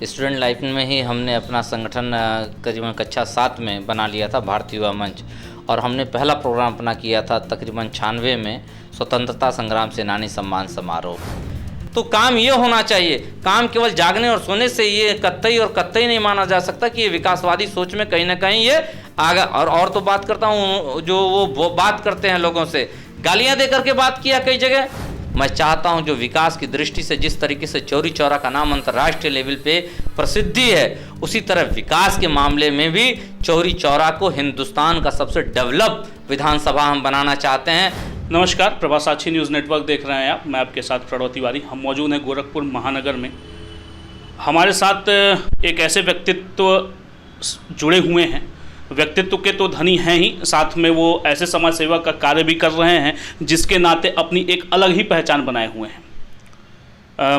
Student life में ही हमने अपना संगठन करीबन कक्षा 7 में बना लिया था, भारतीय युवा मंच। और हमने पहला प्रोग्राम अपना किया था तकरीबन 96 में, स्वतंत्रता संग्राम सेनानी सम्मान समारोह। तो काम ये होना चाहिए, काम केवल जागने और सोने से ये कतई और कतई नहीं माना जा सकता कि ये विकासवादी सोच में कहीं ना कहीं ये आगा। और तो बात करता हूँ, जो वो बात करते हैं लोगों से गालियाँ दे करके बात किया कई जगह। मैं चाहता हूं जो विकास की दृष्टि से जिस तरीके से चौरी चौरा का नाम अंतर्राष्ट्रीय लेवल पे प्रसिद्धि है, उसी तरह विकास के मामले में भी चौरी चौरा को हिंदुस्तान का सबसे डेवलप विधानसभा हम बनाना चाहते हैं। नमस्कार, प्रभासाक्षी न्यूज़ नेटवर्क देख रहे हैं आप। मैं आपके साथ प्रणव तिवारी। हम मौजूद हैं गोरखपुर महानगर में। हमारे साथ एक ऐसे व्यक्तित्व जुड़े हुए हैं, व्यक्तित्व के तो धनी हैं ही, साथ में वो ऐसे समाज सेवा का कार्य भी कर रहे हैं जिसके नाते अपनी एक अलग ही पहचान बनाए हुए हैं।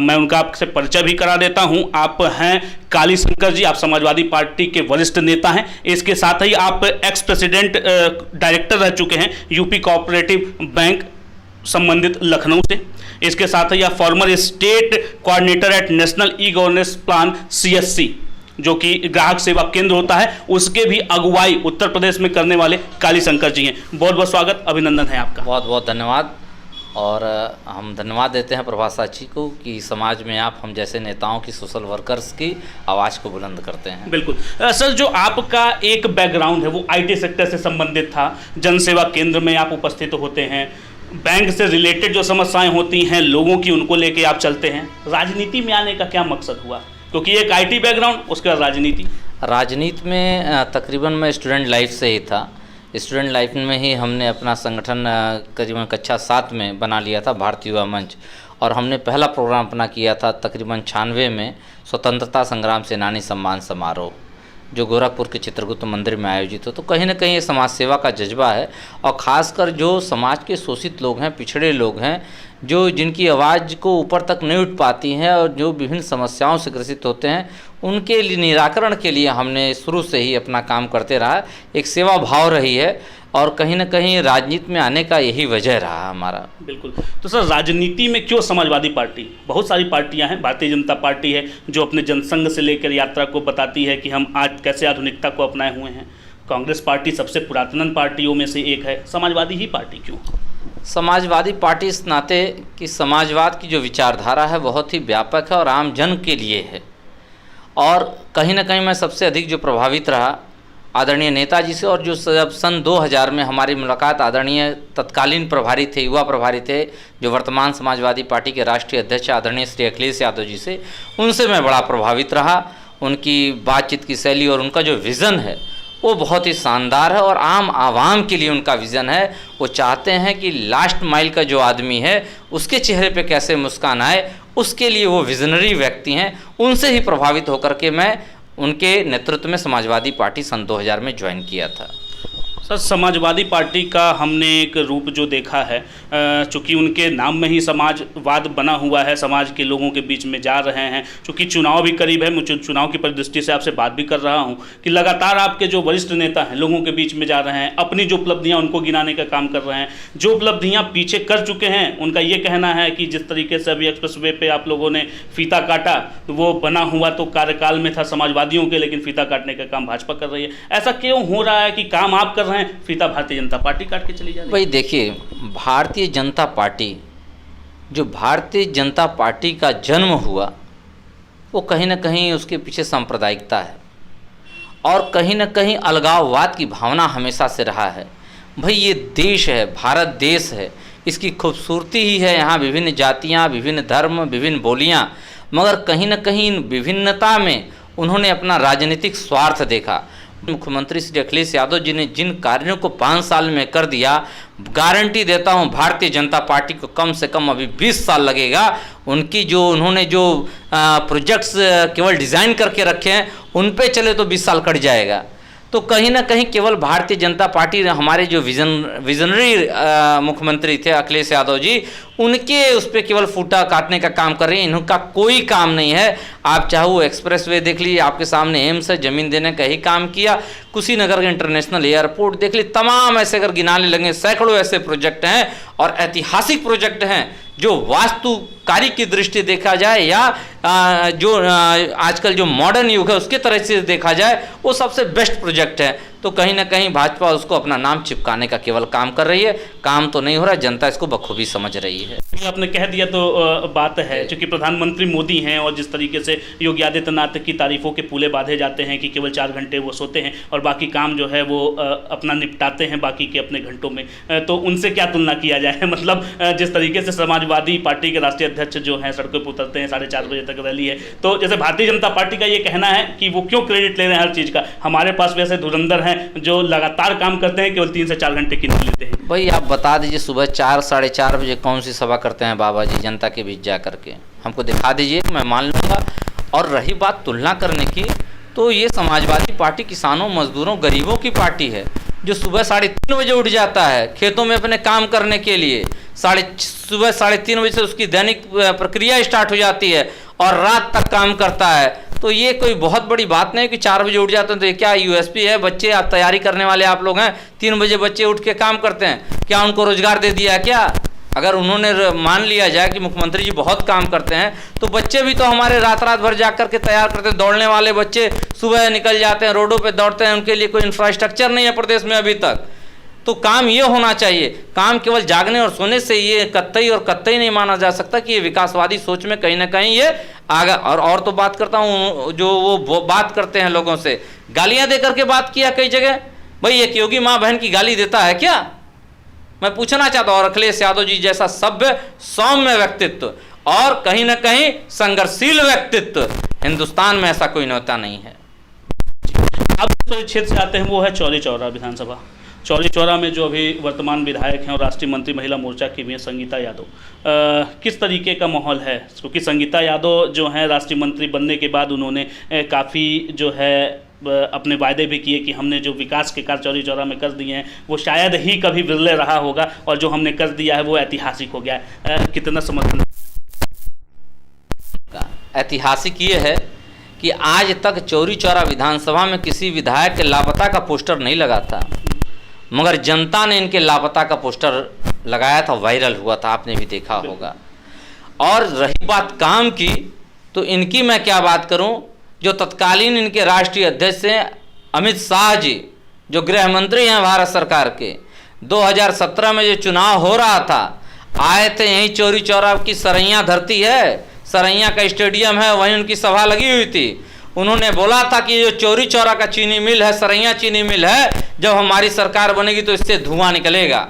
मैं उनका आपसे परिचय भी करा देता हूं। आप हैं काली शंकर जी, आप समाजवादी पार्टी के वरिष्ठ नेता हैं। इसके साथ ही आप एक्स प्रेसिडेंट डायरेक्टर रह चुके हैं यूपी कोऑपरेटिव बैंक संबंधित लखनऊ से। इसके साथ ही आप former state coordinator at national e governance plan CSC, जो कि ग्राहक सेवा केंद्र होता है, उसके भी अगुवाई उत्तर प्रदेश में करने वाले काली शंकर जी हैं। बहुत बहुत स्वागत, अभिनंदन है आपका। बहुत बहुत धन्यवाद। और हम धन्यवाद देते हैं प्रभासाक्षी को कि समाज में आप हम जैसे नेताओं की, सोशल वर्कर्स की आवाज़ को बुलंद करते हैं। बिल्कुल सर, जो आपका एक बैकग्राउंड है वो IT सेक्टर से संबंधित था। जनसेवा केंद्र में आप उपस्थित होते हैं, बैंक से रिलेटेड जो समस्याएं होती हैं लोगों की, उनको लेके आप चलते हैं। राजनीति में आने का क्या मकसद हुआ? क्योंकि एक IT बैकग्राउंड, उसके बाद राजनीति में तकरीबन मैं स्टूडेंट लाइफ से ही था। स्टूडेंट लाइफ में ही हमने अपना संगठन करीबन कक्षा 7 में बना लिया था, भारतीय युवा मंच। और हमने पहला प्रोग्राम अपना किया था तकरीबन 96 में, स्वतंत्रता संग्राम सेनानी सम्मान समारोह, जो गोरखपुर के चित्रगुप्त मंदिर में आयोजित हो। तो कहीं ना कहीं ये समाज सेवा का जज्बा है, और ख़ासकर जो समाज के शोषित लोग हैं, पिछड़े लोग हैं, जो जिनकी आवाज़ को ऊपर तक नहीं उठ पाती हैं और जो विभिन्न समस्याओं से ग्रसित होते हैं, उनके लिए निराकरण के लिए हमने शुरू से ही अपना काम करते रहा। एक सेवा भाव रही है, और कहीं ना कहीं राजनीति में आने का यही वजह रहा हमारा। बिल्कुल। तो सर, राजनीति में क्यों समाजवादी पार्टी? बहुत सारी पार्टियां हैं। भारतीय जनता पार्टी है जो अपने जनसंघ से लेकर यात्रा को बताती है कि हम आज कैसे आधुनिकता को अपनाए हुए हैं। कांग्रेस पार्टी सबसे पुरातन पार्टियों में से एक है। समाजवादी ही पार्टी क्यों? समाजवादी पार्टी इस नाते कि समाजवाद की जो विचारधारा है बहुत ही व्यापक है और आम जन के लिए है। और कहीं ना कहीं मैं सबसे अधिक जो प्रभावित रहा आदरणीय नेताजी से, और जो जब सन 2000 में हमारी मुलाकात आदरणीय तत्कालीन प्रभारी थे, युवा प्रभारी थे, जो वर्तमान समाजवादी पार्टी के राष्ट्रीय अध्यक्ष आदरणीय श्री अखिलेश यादव जी से, उनसे मैं बड़ा प्रभावित रहा। उनकी बातचीत की शैली और उनका जो विज़न है वो बहुत ही शानदार है, और आम आवाम के लिए उनका विज़न है। वो चाहते हैं कि लास्ट माइल का जो आदमी है उसके चेहरे पे कैसे मुस्कान आए, उसके लिए वो विजनरी व्यक्ति हैं। उनसे ही प्रभावित होकर के मैं उनके नेतृत्व में समाजवादी पार्टी सन 2000 में ज्वाइन किया था। सर, समाजवादी पार्टी का हमने एक रूप जो देखा है, चूँकि उनके नाम में ही समाजवाद बना हुआ है, समाज के लोगों के बीच में जा रहे हैं। चूँकि चुनाव भी करीब है, मैं चुनाव की परिदृष्टि से आपसे बात भी कर रहा हूं कि लगातार आपके जो वरिष्ठ नेता हैं लोगों के बीच में जा रहे हैं, अपनी जो उपलब्धियां उनको गिनाने का काम कर रहे हैं। जो उपलब्धियां पीछे कर चुके हैं, उनका ये कहना है कि जिस तरीके से अभी एक्सप्रेसवे पे आप लोगों ने फीता काटा, तो वो बना हुआ तो कार्यकाल में था समाजवादियों के, लेकिन फीता काटने का काम भाजपा कर रही है। ऐसा क्यों हो रहा है कि काम आप कर रहे हैं, फीता भारतीय जनता पार्टी काट के चली जा रही है? भाई देखिए, भारतीय जनता पार्टी, जो भारतीय जनता पार्टी का जन्म हुआ, वो कहीं ना कहीं उसके पीछे सांप्रदायिकता है, और कहीं ना कहीं अलगाववाद की भावना हमेशा से रहा है। भाई ये देश है, भारत देश है, इसकी खूबसूरती ही है यहाँ विभिन्न जातियाँ, विभिन्न धर्म, विभिन्न बोलियाँ, मगर कहीं ना कहीं इन विभिन्नता में उन्होंने अपना राजनीतिक स्वार्थ देखा। मुख्यमंत्री श्री अखिलेश यादव जी ने जिन कार्यों को 5 साल में कर दिया, गारंटी देता हूं भारतीय जनता पार्टी को कम से कम अभी 20 साल लगेगा। उनकी जो उन्होंने जो प्रोजेक्ट्स केवल डिज़ाइन करके रखे हैं, उन पे चले तो 20 साल कट जाएगा। तो कहीं ना कहीं केवल भारतीय जनता पार्टी, हमारे जो विजनरी मुख्यमंत्री थे अखिलेश यादव जी, उनके उस पर केवल फूटा काटने का काम कर रही है। इनका कोई काम नहीं है आप चाहे वो एक्सप्रेस वे देख लीजिए, आपके सामने एम्स है, ज़मीन देने का ही काम किया। कुशीनगर का इंटरनेशनल एयरपोर्ट देख लीजिए, तमाम ऐसे अगर गिनाने लगे सैकड़ों ऐसे प्रोजेक्ट हैं और ऐतिहासिक प्रोजेक्ट हैं जो वास्तुकारी की दृष्टि देखा जाए या जो आजकल जो मॉडर्न युग है उसके तरह से देखा जाए वो सबसे बेस्ट प्रोजेक्ट है। तो कहीं ना कहीं भाजपा उसको अपना नाम चिपकाने का केवल काम कर रही है, काम तो नहीं हो रहा, जनता इसको बखूबी समझ रही है। आपने कह दिया तो बात है, क्योंकि प्रधानमंत्री मोदी हैं और जिस तरीके से योगी आदित्यनाथ की तारीफों के पुले बांधे जाते हैं कि केवल 4 घंटे वो सोते हैं और बाकी काम जो है वो अपना निपटाते हैं बाकी के अपने घंटों में, तो उनसे क्या तुलना किया जाए? मतलब जिस तरीके से समाजवादी पार्टी के राष्ट्रीय अध्यक्ष जो हैं सड़कों पर उतरते हैं, 4:30 बजे तक रैली है, तो जैसे भारतीय जनता पार्टी का ये कहना है कि वो क्यों क्रेडिट ले रहे हैं हर चीज़ का? हमारे पास वैसे धुरंधर हैं जो लगातार काम करते हैं, केवल 3 से 4 घंटे की नींद लेते हैं। भाई आप बता दीजिए सुबह 4 साढ़े 4 बजे कौन सी सभा करते हैं बाबा जी जनता के बीच जा करके, हमको दिखा दीजिए, मैं मान लूँगा। और रही बात तुलना करने की, तो ये समाजवादी पार्टी किसानों, मजदूरों, गरीबों की पार्टी है जो सुबह 3:30 बजे उठ जाता है खेतों में अपने काम करने के लिए। सुबह 3:30 बजे से उसकी दैनिक प्रक्रिया स्टार्ट हो जाती है और रात तक काम करता है। तो ये कोई बहुत बड़ी बात नहीं कि 4 बजे उठ जाते हैं तो ये क्या यूएसपी है? बच्चे आप तैयारी करने वाले आप लोग हैं, 3 बजे बच्चे उठ के काम करते हैं, क्या उनको रोजगार दे दिया क्या? अगर उन्होंने मान लिया जाए कि मुख्यमंत्री जी बहुत काम करते हैं तो बच्चे भी तो हमारे रात भर जा कर के तैयार करते हैं। दौड़ने वाले बच्चे सुबह निकल जाते हैं, रोडों पे दौड़ते हैं, उनके लिए कोई इंफ्रास्ट्रक्चर नहीं है प्रदेश में अभी तक। तो काम ये होना चाहिए, काम केवल जागने और सोने से ये कतई और कतई नहीं माना जा सकता कि ये विकासवादी सोच में कहीं ना कहीं ये आगा। और तो बात करता हूँ जो वो बात करते हैं लोगों से, गालियाँ दे करके बात किया कई जगह। भाई एक योगी माँ बहन की गाली देता है क्या? मैं पूछना चाहता हूँ। और अखिलेश यादव जी जैसा सभ्य सौम्य व्यक्तित्व और कहीं ना कहीं संघर्षशील व्यक्तित्व हिंदुस्तान में ऐसा कोई नेता नहीं है। अब तो क्षेत्र से आते हैं वो है चौरी चौरा विधानसभा। चौरी चौरा में जो अभी वर्तमान विधायक हैं और राष्ट्रीय मंत्री महिला मोर्चा की भी हैं संगीता यादव, किस तरीके का माहौल है? क्योंकि संगीता यादव जो हैं राष्ट्रीय मंत्री बनने के बाद उन्होंने काफ़ी जो है अपने वायदे भी किए कि हमने जो विकास के कार्य चौरी चौरा में कर दिए हैं वो शायद ही कभी विरले रहा होगा और जो हमने कर दिया है वो ऐतिहासिक हो गया है। कितना समर्थन? ऐतिहासिक ये है कि आज तक चौरी चौरा विधानसभा में किसी विधायक के लापता का पोस्टर नहीं लगा था, मगर जनता ने इनके लापता का पोस्टर लगाया था, वायरल हुआ था, आपने भी देखा होगा। और रही बात काम की, तो इनकी मैं क्या बात करूं, जो तत्कालीन इनके राष्ट्रीय अध्यक्ष हैं अमित शाह जी, जो गृह मंत्री हैं भारत सरकार के, 2017 में जो चुनाव हो रहा था, आए थे यहीं चौरी चौरा की सरैया धरती है, सरैया का स्टेडियम है, वहीं उनकी सभा लगी हुई थी। उन्होंने बोला था कि जो चौरी चौरा का चीनी मिल है, सरैया चीनी मिल है, जब हमारी सरकार बनेगी तो इससे धुआं निकलेगा।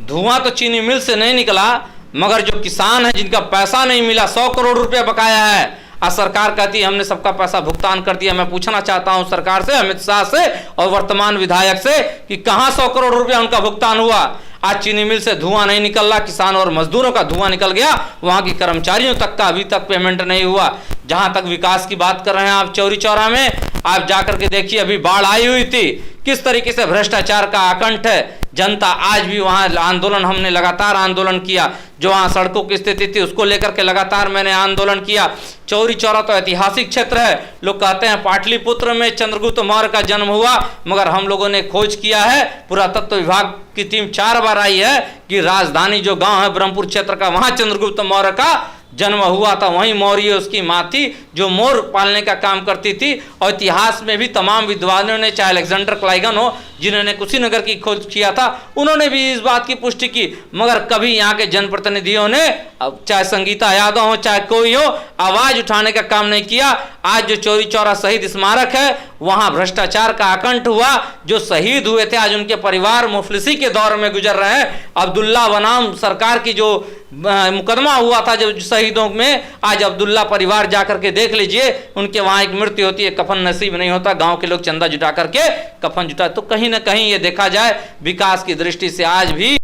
धुआं तो चीनी मिल से नहीं निकला, मगर जो किसान है जिनका पैसा नहीं मिला, 100 करोड़ रुपया बकाया है, आज सरकार कहती है हमने सबका पैसा भुगतान कर दिया। मैं पूछना चाहता हूं सरकार से, अमित शाह से और वर्तमान विधायक से कि कहां 100 करोड़ रुपया उनका भुगतान हुआ? आज चीनी मिल से धुआं नहीं निकल रहा, किसान और मजदूरों का धुआं निकल गया, वहां की कर्मचारियों तक का अभी तक पेमेंट नहीं हुआ। जहां तक विकास की बात कर रहे हैं आप चौरी चौरा में, आप जाकर के देखिए, अभी बाढ़ आई हुई थी, किस तरीके से भ्रष्टाचार का आकंठ है। जनता आज भी वहाँ आंदोलन, हमने लगातार आंदोलन किया, जो वहाँ सड़कों की स्थिति थी उसको लेकर के लगातार मैंने आंदोलन किया। चौरी चौरा तो ऐतिहासिक क्षेत्र है, लोग कहते हैं पाटलिपुत्र में चंद्रगुप्त मौर्य का जन्म हुआ, मगर हम लोगों ने खोज किया है, पुरातत्व विभाग की टीम 4 बार आई है कि राजधानी जो गांव है ब्रह्मपुर क्षेत्र का, वहाँ चंद्रगुप्त मौर्य का जन्म हुआ था, वहीं मौर्य उसकी माँ थी जो मोर पालने का काम करती थी। और इतिहास में भी तमाम विद्वानों ने, चाहे अलेक्जेंडर क्लाइगन हो जिन्होंने कुशीनगर की खोज किया था, उन्होंने भी इस बात की पुष्टि की, मगर कभी यहाँ के जनप्रतिनिधियों ने, चाहे संगीता यादव हो चाहे कोई हो, आवाज उठाने का काम नहीं किया। आज जो चौरी चौरा शहीद स्मारक है, वहाँ भ्रष्टाचार का आकंठ हुआ, जो शहीद हुए थे आज उनके परिवार मुफलिसी के दौर में गुजर रहे हैं। अब्दुल्ला बनाम सरकार की जो मुकदमा हुआ था जो शहीदों में, आज अब्दुल्ला परिवार जाकर के देख लीजिए, उनके वहाँ एक मृत्यु होती है, कफन नसीब नहीं होता, गांव के लोग चंदा जुटा करके कफन जुटा। तो कहीं ना कहीं ये देखा जाए विकास की दृष्टि से आज भी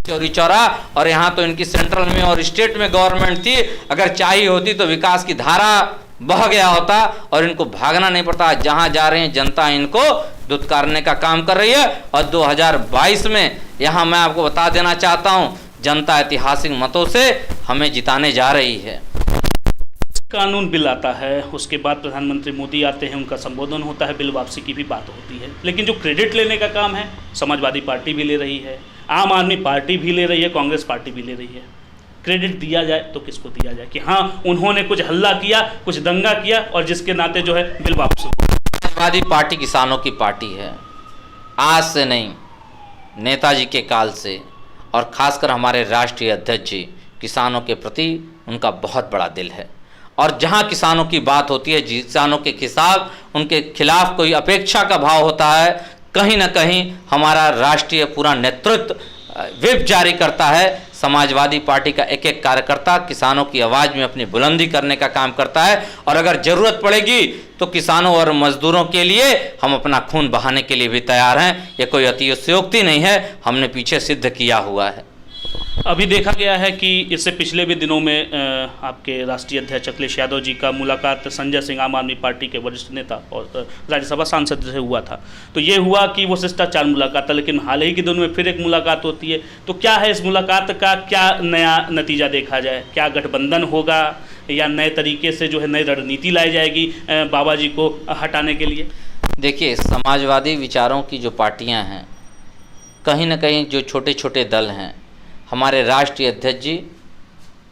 चौरी चौरा, और यहाँ तो इनकी सेंट्रल में और स्टेट में गवर्नमेंट थी, अगर चाहिए होती तो विकास की धारा बह गया होता और इनको भागना नहीं पड़ता। जहां जा रहे हैं जनता इनको दुत्कारने का काम कर रही है। और 2022 में यहां मैं आपको बता देना चाहता हूं, जनता ऐतिहासिक मतों से हमें जिताने जा रही है। कानून बिल आता है, उसके बाद प्रधानमंत्री मोदी आते हैं, उनका संबोधन होता है, बिल वापसी की भी बात होती है, लेकिन जो क्रेडिट लेने का काम है समाजवादी पार्टी भी ले रही है, आम आदमी पार्टी भी ले रही है, कांग्रेस पार्टी भी ले रही है। क्रेडिट दिया जाए तो किसको दिया जाए कि हाँ उन्होंने कुछ हल्ला किया, कुछ दंगा किया और जिसके नाते जो है बिल वापस हो। समाजवादी पार्टी किसानों की पार्टी है, आज से नहीं, नेताजी के काल से, और खासकर हमारे राष्ट्रीय अध्यक्ष जी, किसानों के प्रति उनका बहुत बड़ा दिल है। और जहाँ किसानों की बात होती है, किसानों के खिलाफ, उनके खिलाफ कोई अपेक्षा का भाव होता है, कहीं ना कहीं हमारा राष्ट्रीय पूरा नेतृत्व व्हिप जारी करता है। समाजवादी पार्टी का एक एक कार्यकर्ता किसानों की आवाज़ में अपनी बुलंदी करने का काम करता है, और अगर ज़रूरत पड़ेगी तो किसानों और मजदूरों के लिए हम अपना खून बहाने के लिए भी तैयार हैं। ये कोई अतिशयोक्ति नहीं है, हमने पीछे सिद्ध किया हुआ है। अभी देखा गया है कि इससे पिछले भी दिनों में आपके राष्ट्रीय अध्यक्ष अखिलेश यादव जी का मुलाकात संजय सिंह, आम आदमी पार्टी के वरिष्ठ नेता और राज्यसभा सांसद से हुआ था। तो ये हुआ कि वो शिष्टाचार मुलाकात था, लेकिन हाल ही के दिनों में फिर एक मुलाकात होती है। तो क्या है इस मुलाकात का, क्या नया नतीजा देखा जाए? क्या गठबंधन होगा या नए तरीके से जो है नई रणनीति लाई जाएगी बाबा जी को हटाने के लिए? देखिए, समाजवादी विचारों की जो पार्टियाँ हैं, कहीं ना कहीं जो छोटे छोटे दल हैं, हमारे राष्ट्रीय अध्यक्ष जी,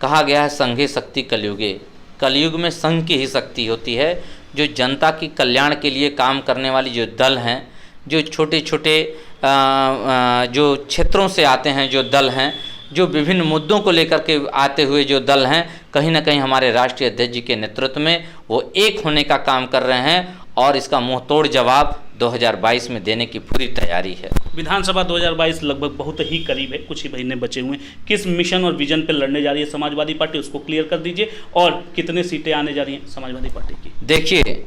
कहा गया है संघे शक्ति कलयुगे, कलयुग में संघ की ही शक्ति होती है। जो जनता की कल्याण के लिए काम करने वाली जो दल हैं, जो छोटे छोटे जो क्षेत्रों से आते हैं जो दल हैं, जो विभिन्न मुद्दों को लेकर के आते हुए जो दल हैं, कहीं ना कहीं हमारे राष्ट्रीय अध्यक्ष जी के नेतृत्व में वो एक होने का काम कर रहे हैं, और इसका मुंह तोड़ जवाब 2022 में देने की पूरी तैयारी है। विधानसभा 2022 लगभग बहुत ही करीब है, कुछ ही महीने बचे हुए हैं। किस मिशन और विजन पर लड़ने जा रही है समाजवादी पार्टी, उसको क्लियर कर दीजिए, और कितने सीटें आने जा रही हैं समाजवादी पार्टी की? देखिए,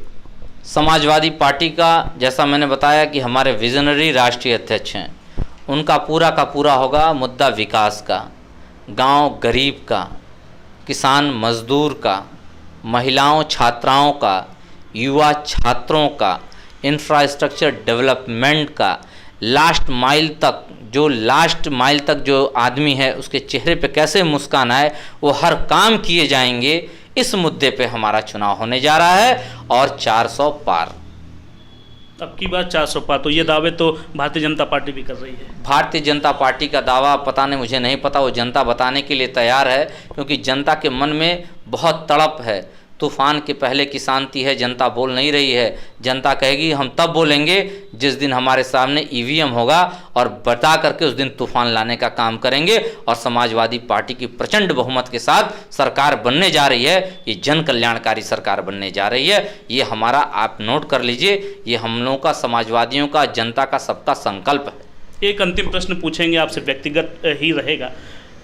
समाजवादी पार्टी का जैसा मैंने बताया कि हमारे विजनरी राष्ट्रीय अध्यक्ष हैं, उनका पूरा का पूरा होगा मुद्दा विकास का, गांव गरीब का, किसान मजदूर का, महिलाओं छात्राओं का, युवा छात्रों का, इंफ्रास्ट्रक्चर डेवलपमेंट का, लास्ट माइल तक जो आदमी है उसके चेहरे पे कैसे मुस्कान आए, वो हर काम किए जाएंगे। इस मुद्दे पे हमारा चुनाव होने जा रहा है, और 400 पार। अब की बात 400 पार, तो ये दावे तो भारतीय जनता पार्टी भी कर रही है। भारतीय जनता पार्टी का दावा पता नहीं, मुझे नहीं पता, वो जनता बताने के लिए तैयार है, क्योंकि जनता के मन में बहुत तड़प है। तूफान के पहले की शांति है, जनता बोल नहीं रही है। जनता कहेगी हम तब बोलेंगे जिस दिन हमारे सामने ईवीएम होगा, और बता करके उस दिन तूफान लाने का काम करेंगे। और समाजवादी पार्टी की प्रचंड बहुमत के साथ सरकार बनने जा रही है, ये जन कल्याणकारी सरकार बनने जा रही है। ये हमारा, आप नोट कर लीजिए, ये हम लोगों का, समाजवादियों का, जनता का, सबका संकल्प है। एक अंतिम प्रश्न पूछेंगे आपसे, व्यक्तिगत ही रहेगा।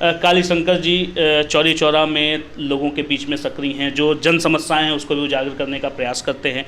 काली शंकर जी चौरी चौरा में लोगों के बीच में सक्रिय हैं, जो जन समस्याएं हैं उसको भी उजागर करने का प्रयास करते हैं।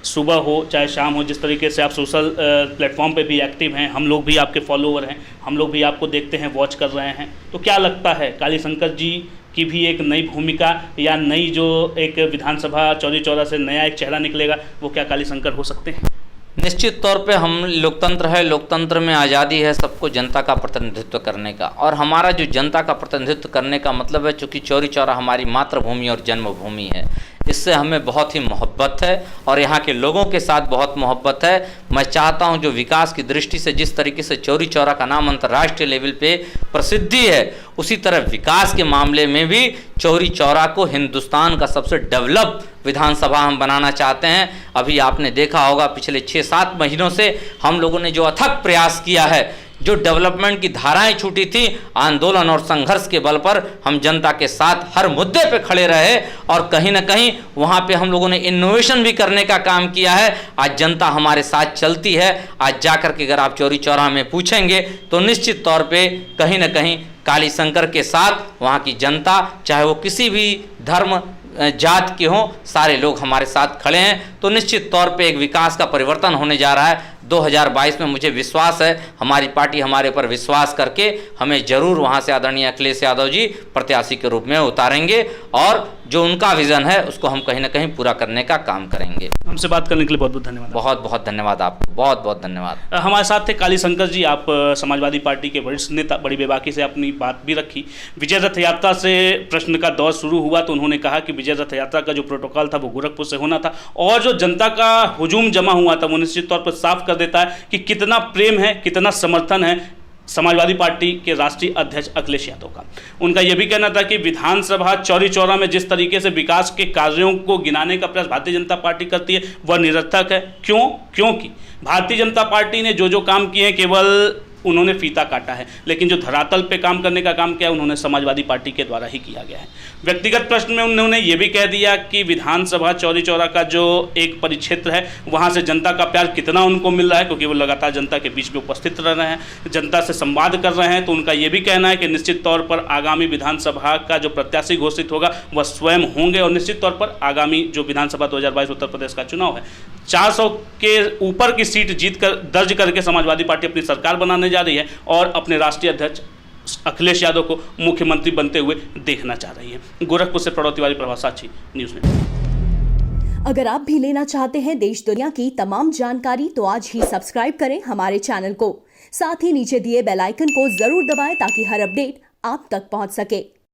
सुबह हो चाहे शाम हो, जिस तरीके से आप सोशल प्लेटफॉर्म पे भी एक्टिव हैं, हम लोग भी आपके फॉलोअर हैं, हम लोग भी आपको देखते हैं, वॉच कर रहे हैं। तो क्या लगता है काली शंकर जी की भी एक नई भूमिका या नई जो एक विधानसभा चौरी चौरा से नया एक चेहरा निकलेगा, वो क्या काली शंकर हो सकते हैं? निश्चित तौर पे हम लोकतंत्र है, लोकतंत्र में आज़ादी है सबको जनता का प्रतिनिधित्व करने का, और हमारा जो जनता का प्रतिनिधित्व करने का मतलब है, चूँकि चौरी चौरा हमारी मातृभूमि और जन्मभूमि है, इससे हमें बहुत ही मोहब्बत है और यहाँ के लोगों के साथ बहुत मोहब्बत है। मैं चाहता हूँ जो विकास की दृष्टि से जिस तरीके से चौरी चौरा का नाम अंतर्राष्ट्रीय लेवल पे प्रसिद्धि है, उसी तरह विकास के मामले में भी चौरी चौरा को हिंदुस्तान का सबसे डेवलप विधानसभा हम बनाना चाहते हैं। अभी आपने देखा होगा पिछले 6-7 महीनों से हम लोगों ने जो अथक प्रयास किया है, जो डेवलपमेंट की धाराएं छूटी थी, आंदोलन और संघर्ष के बल पर हम जनता के साथ हर मुद्दे पे खड़े रहे, और कहीं ना कहीं वहाँ पे हम लोगों ने इनोवेशन भी करने का काम किया है। आज जनता हमारे साथ चलती है। आज जाकर के अगर आप चौरी चौरा में पूछेंगे तो निश्चित तौर पे कहीं ना कहीं काली शंकर के साथ वहाँ की जनता, चाहे वो किसी भी धर्म जात के हों, सारे लोग हमारे साथ खड़े हैं। तो निश्चित तौर पे एक विकास का परिवर्तन होने जा रहा है। 2022 में मुझे विश्वास है, हमारी पार्टी हमारे ऊपर विश्वास करके हमें जरूर वहां से आदरणीय अखिलेश यादव जी प्रत्याशी के रूप में उतारेंगे और जो उनका विजन है उसको हम कहीं ना कहीं पूरा करने का काम करेंगे। हमसे बात करने के लिए बहुत बहुत धन्यवाद। बहुत बहुत धन्यवाद आपको, बहुत बहुत धन्यवाद। हमारे साथ थे काली शंकर जी, आप समाजवादी पार्टी के वरिष्ठ नेता। बड़ी बेबाकी से अपनी बात भी रखी। विजय रथ यात्रा से प्रश्न का दौर शुरू हुआ तो उन्होंने कहा कि विजय रथ यात्रा का जो प्रोटोकॉल था वो गोरखपुर से होना था और जो जनता का हुजूम जमा हुआ था वो निश्चित तौर पर साफ कर देता है कि कितना प्रेम है, कितना समर्थन है समाजवादी पार्टी के राष्ट्रीय अध्यक्ष अखिलेश यादव का। उनका यह भी कहना था कि विधानसभा चौरी चौरा में जिस तरीके से विकास के कार्यों को गिनाने का प्रयास भारतीय जनता पार्टी करती है वह निरर्थक है। क्योंकि भारतीय जनता पार्टी ने जो काम किए हैं केवल उन्होंने फीता काटा है, लेकिन जो धरातल पे काम करने का काम किया है उन्होंने समाजवादी पार्टी के द्वारा ही किया गया है। व्यक्तिगत प्रश्न में उन्होंने ये भी कह दिया कि विधानसभा चौरी चौरा का जो एक परिक्षेत्र है वहाँ से जनता का प्यार कितना उनको मिल रहा है, क्योंकि वो लगातार जनता के बीच में उपस्थित रह रहे हैं, जनता से संवाद कर रहे हैं। तो उनका ये भी कहना है कि निश्चित तौर पर आगामी विधानसभा का जो प्रत्याशी घोषित होगा वह स्वयं होंगे और निश्चित तौर पर आगामी जो विधानसभा 2022 उत्तर प्रदेश का चुनाव है 400 के ऊपर की सीट जीत कर दर्ज करके समाजवादी पार्टी अपनी सरकार बनाने जा रही है और अपने राष्ट्रीय अध्यक्ष अखिलेश यादव को मुख्यमंत्री बनते हुए देखना चाह रही है। गोरखपुर से प्रणव तिवारी, प्रभात साक्षी न्यूज़ नेटवर्क। अगर आप भी लेना चाहते हैं देश दुनिया की तमाम जानकारी तो आज ही सब्सक्राइब करें हमारे चैनल को। साथ ही नीचे दिए बेल आइकन को जरूर दबाएं ताकि हर अपडेट आप तक पहुंच सके।